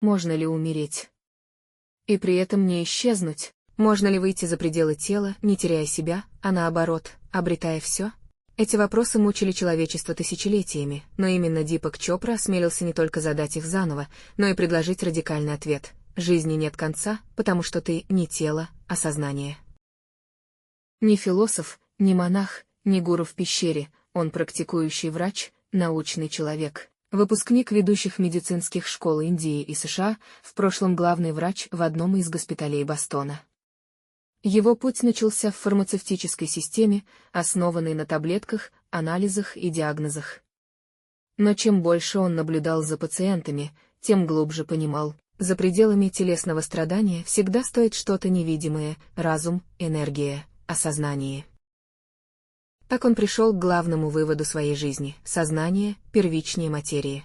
можно ли умереть? И при этом не исчезнуть? Можно ли выйти за пределы тела, не теряя себя, а наоборот, обретая все? Эти вопросы мучили человечество тысячелетиями, но именно Дипак Чопра осмелился не только задать их заново, но и предложить радикальный ответ. Жизни нет конца, потому что ты не тело, а сознание. Не философ, не монах, не гуру в пещере, он практикующий врач, научный человек. Выпускник ведущих медицинских школ Индии и США, в прошлом главный врач в одном из госпиталей Бостона. Его путь начался в фармацевтической системе, основанной на таблетках, анализах и диагнозах. Но чем больше он наблюдал за пациентами, тем глубже понимал, за пределами телесного страдания всегда стоит что-то невидимое, разум, энергия, осознание. Так он пришел к главному выводу своей жизни – сознание первичнее материи.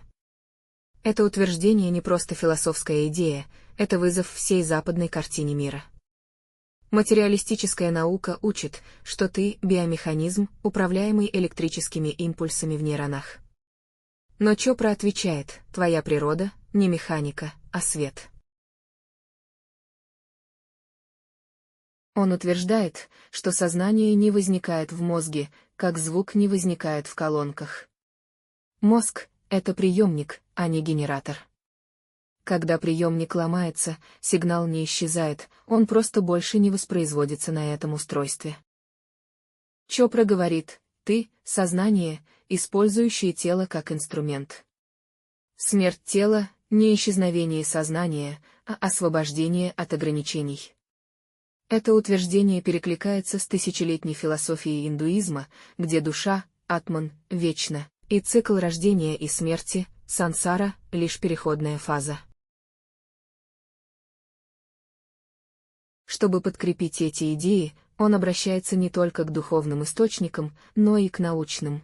Это утверждение не просто философская идея, это вызов всей западной картине мира. Материалистическая наука учит, что ты – биомеханизм, управляемый электрическими импульсами в нейронах. Но Чопра отвечает, твоя природа – не механика, а свет. Он утверждает, что сознание не возникает в мозге, как звук не возникает в колонках. Мозг — это приемник, а не генератор. Когда приемник ломается, сигнал не исчезает, он просто больше не воспроизводится на этом устройстве. Чопра говорит, ты — сознание, использующее тело как инструмент. Смерть тела — не исчезновение сознания, а освобождение от ограничений. Это утверждение перекликается с тысячелетней философией индуизма, где душа, атман, вечна, и цикл рождения и смерти, сансара, лишь переходная фаза. Чтобы подкрепить эти идеи, он обращается не только к духовным источникам, но и к научным.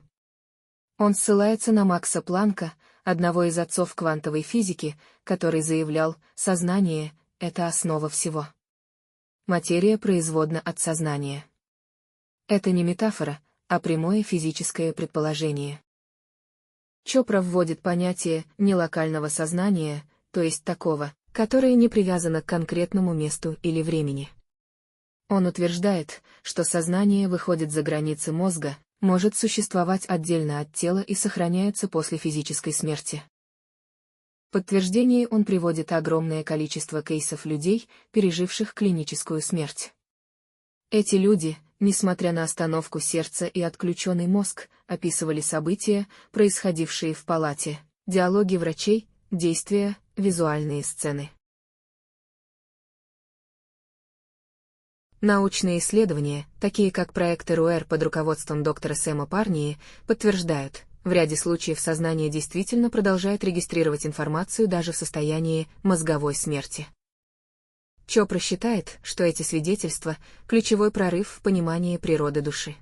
Он ссылается на Макса Планка, одного из отцов квантовой физики, который заявлял, сознание — это основа всего. Материя производна от сознания. Это не метафора, а прямое физическое предположение. Чопра вводит понятие нелокального сознания, то есть такого, которое не привязано к конкретному месту или времени. Он утверждает, что сознание выходит за границы мозга, может существовать отдельно от тела и сохраняется после физической смерти. В подтверждение он приводит огромное количество кейсов людей, переживших клиническую смерть. Эти люди, несмотря на остановку сердца и отключенный мозг, описывали события, происходившие в палате, диалоги врачей, действия, визуальные сцены. Научные исследования, такие как проект РУР под руководством доктора Сэма Парнии, подтверждают, в ряде случаев сознание действительно продолжает регистрировать информацию даже в состоянии мозговой смерти. Чопра считает, что эти свидетельства – ключевой прорыв в понимании природы души.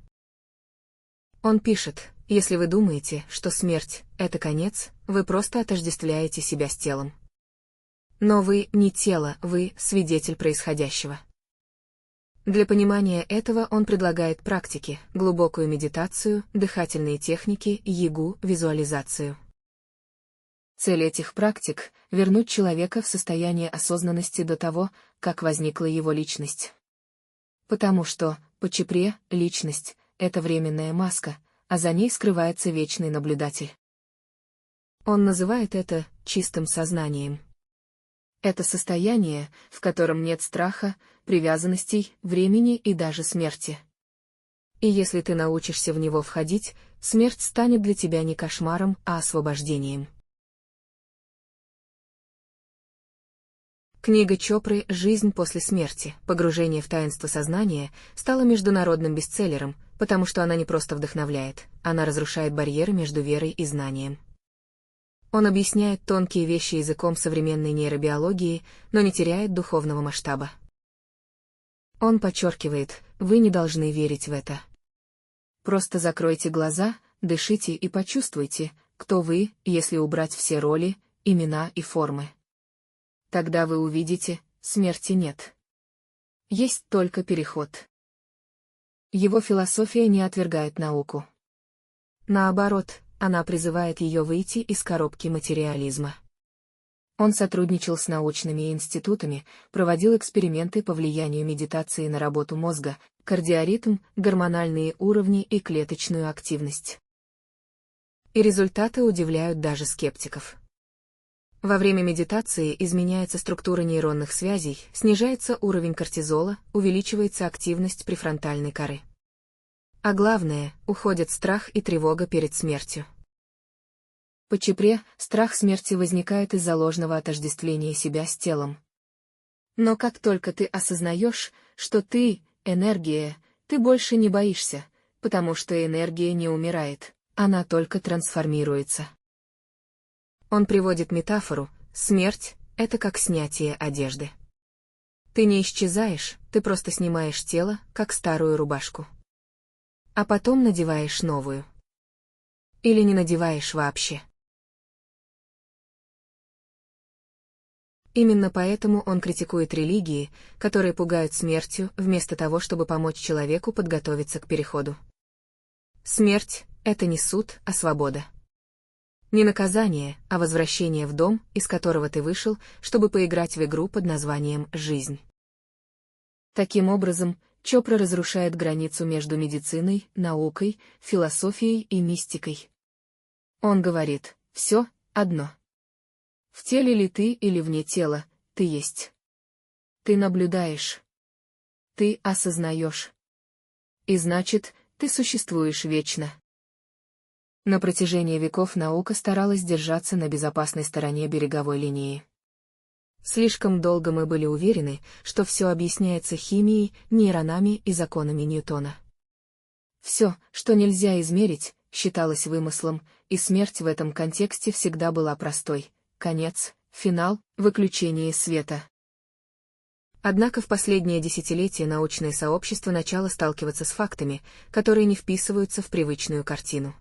Он пишет, если вы думаете, что смерть – это конец, вы просто отождествляете себя с телом. Но вы не тело, вы – свидетель происходящего. Для понимания этого он предлагает практики, глубокую медитацию, дыхательные техники, йогу, визуализацию. Цель этих практик — вернуть человека в состояние осознанности до того, как возникла его личность. Потому что, по Чопре, личность — это временная маска, а за ней скрывается вечный наблюдатель. Он называет это чистым сознанием. Это состояние, в котором нет страха, привязанностей, времени и даже смерти. И если ты научишься в него входить, смерть станет для тебя не кошмаром, а освобождением. Книга Чопры «Жизнь после смерти. Погружение в таинство сознания» стала международным бестселлером, потому что она не просто вдохновляет, она разрушает барьеры между верой и знанием. Он объясняет тонкие вещи языком современной нейробиологии, но не теряет духовного масштаба. Он подчеркивает, вы не должны верить в это. Просто закройте глаза, дышите и почувствуйте, кто вы, если убрать все роли, имена и формы. Тогда вы увидите, смерти нет. Есть только переход. Его философия не отвергает науку. Наоборот, она призывает ее выйти из коробки материализма. Он сотрудничал с научными институтами, проводил эксперименты по влиянию медитации на работу мозга, кардиоритм, гормональные уровни и клеточную активность. И результаты удивляют даже скептиков. Во время медитации изменяется структура нейронных связей, снижается уровень кортизола, увеличивается активность префронтальной коры. А главное, уходят страх и тревога перед смертью. По Чопре, страх смерти возникает из-за ложного отождествления себя с телом. Но как только ты осознаешь, что ты — энергия, ты больше не боишься, потому что энергия не умирает, она только трансформируется. Он приводит метафору: смерть — это как снятие одежды. Ты не исчезаешь, ты просто снимаешь тело, как старую рубашку. А потом надеваешь новую. Или не надеваешь вообще. Именно поэтому он критикует религии, которые пугают смертью, вместо того, чтобы помочь человеку подготовиться к переходу. Смерть — это не суд, а свобода. Не наказание, а возвращение в дом, из которого ты вышел, чтобы поиграть в игру под названием «Жизнь». Таким образом, Чопра разрушает границу между медициной, наукой, философией и мистикой. Он говорит: все одно. В теле ли ты или вне тела, ты есть. Ты наблюдаешь. Ты осознаешь. И значит, ты существуешь вечно. На протяжении веков наука старалась держаться на безопасной стороне береговой линии. Слишком долго мы были уверены, что все объясняется химией, нейронами и законами Ньютона. Все, что нельзя измерить, считалось вымыслом, и смерть в этом контексте всегда была простой: конец, финал, выключение света. Однако в последние десятилетия научное сообщество начало сталкиваться с фактами, которые не вписываются в привычную картину.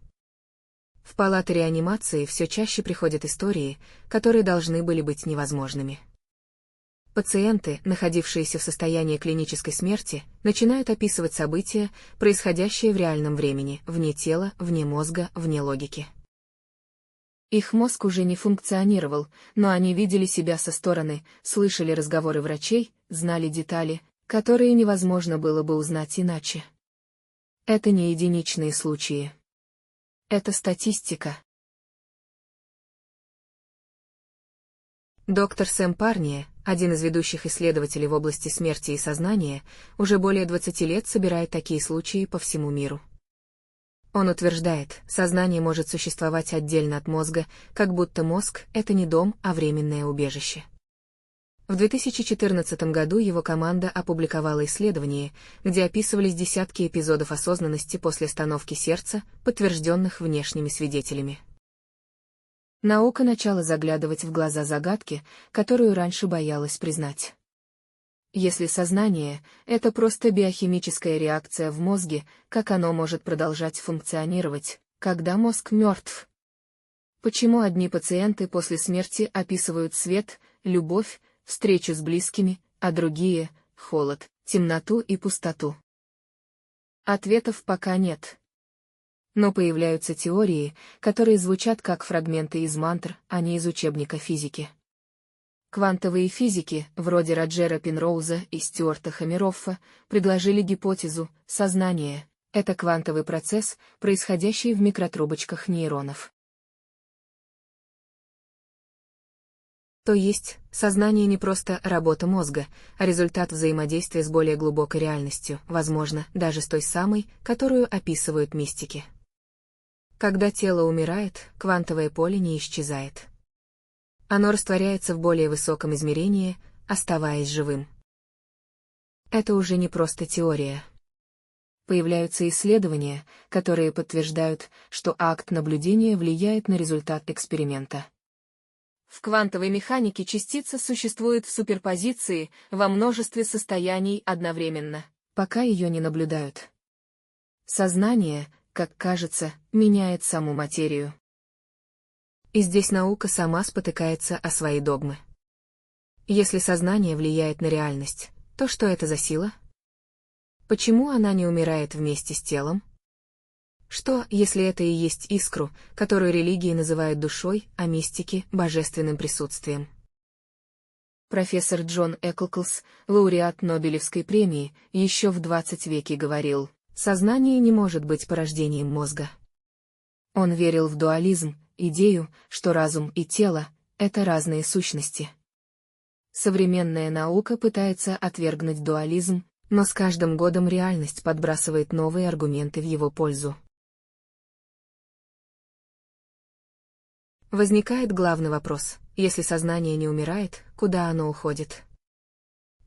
В палаты реанимации все чаще приходят истории, которые должны были быть невозможными. Пациенты, находившиеся в состоянии клинической смерти, начинают описывать события, происходящие в реальном времени, вне тела, вне мозга, вне логики. Их мозг уже не функционировал, но они видели себя со стороны, слышали разговоры врачей, знали детали, которые невозможно было бы узнать иначе. Это не единичные случаи. Это статистика. Доктор Сэм Парния, один из ведущих исследователей в области смерти и сознания, уже более 20 лет собирает такие случаи по всему миру. Он утверждает, сознание может существовать отдельно от мозга, как будто мозг — это не дом, а временное убежище. В 2014 году его команда опубликовала исследование, где описывались десятки эпизодов осознанности после остановки сердца, подтвержденных внешними свидетелями. Наука начала заглядывать в глаза загадки, которую раньше боялась признать. Если сознание — это просто биохимическая реакция в мозге, как оно может продолжать функционировать, когда мозг мертв? Почему одни пациенты после смерти описывают свет, любовь, встречу с близкими, а другие — холод, темноту и пустоту? Ответов пока нет. Но появляются теории, которые звучат как фрагменты из мантр, а не из учебника физики. Квантовые физики, вроде Роджера Пенроуза и Стюарта Хаммероффа, предложили гипотезу: сознание — это квантовый процесс, происходящий в микротрубочках нейронов. То есть, сознание не просто работа мозга, а результат взаимодействия с более глубокой реальностью, возможно, даже с той самой, которую описывают мистики. Когда тело умирает, квантовое поле не исчезает. Оно растворяется в более высоком измерении, оставаясь живым. Это уже не просто теория. Появляются исследования, которые подтверждают, что акт наблюдения влияет на результат эксперимента. В квантовой механике частица существует в суперпозиции во множестве состояний одновременно, пока ее не наблюдают. Сознание, как кажется, меняет саму материю. И здесь наука сама спотыкается о свои догмы. Если сознание влияет на реальность, то что это за сила? Почему она не умирает вместе с телом? Что, если это и есть искру, которую религии называют душой, а мистики — божественным присутствием? Профессор Джон Эклклс, лауреат Нобелевской премии, еще в 20 веке говорил: «Сознание не может быть порождением мозга». Он верил в дуализм, идею, что разум и тело — это разные сущности. Современная наука пытается отвергнуть дуализм, но с каждым годом реальность подбрасывает новые аргументы в его пользу. Возникает главный вопрос: если сознание не умирает, куда оно уходит?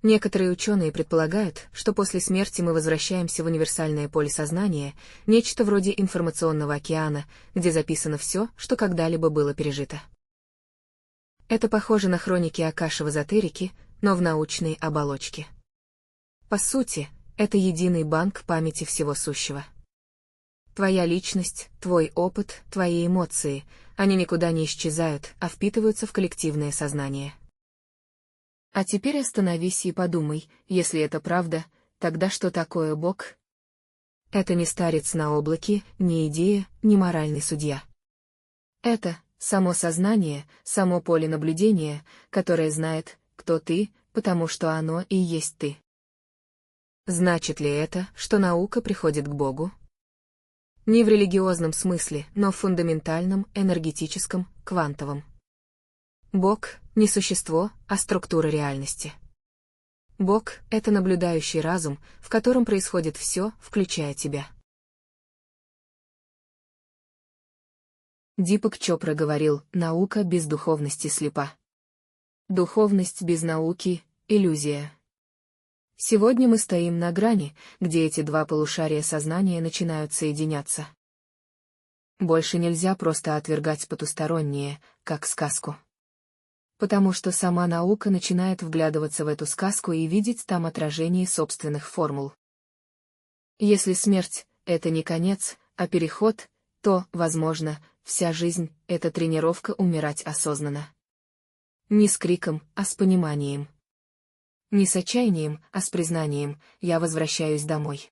Некоторые ученые предполагают, что после смерти мы возвращаемся в универсальное поле сознания, нечто вроде информационного океана, где записано все, что когда-либо было пережито. Это похоже на хроники Акаши в эзотерике, но в научной оболочке. По сути, это единый банк памяти всего сущего. Твоя личность, твой опыт, твои эмоции — они никуда не исчезают, а впитываются в коллективное сознание. А теперь остановись и подумай: если это правда, тогда что такое Бог? Это не старец на облаке, не идея, не моральный судья. Это само сознание, само поле наблюдения, которое знает, кто ты, потому что оно и есть ты. Значит ли это, что наука приходит к Богу? Не в религиозном смысле, но в фундаментальном, энергетическом, квантовом. Бог — не существо, а структура реальности. Бог — это наблюдающий разум, в котором происходит все, включая тебя. Дипак Чопра говорил: наука без духовности слепа. Духовность без науки — иллюзия. Сегодня мы стоим на грани, где эти два полушария сознания начинают соединяться. Больше нельзя просто отвергать потустороннее, как сказку. Потому что сама наука начинает вглядываться в эту сказку и видеть там отражение собственных формул. Если смерть — это не конец, а переход, то, возможно, вся жизнь — это тренировка умирать осознанно. Не с криком, а с пониманием. Не с отчаянием, а с признанием: я возвращаюсь домой.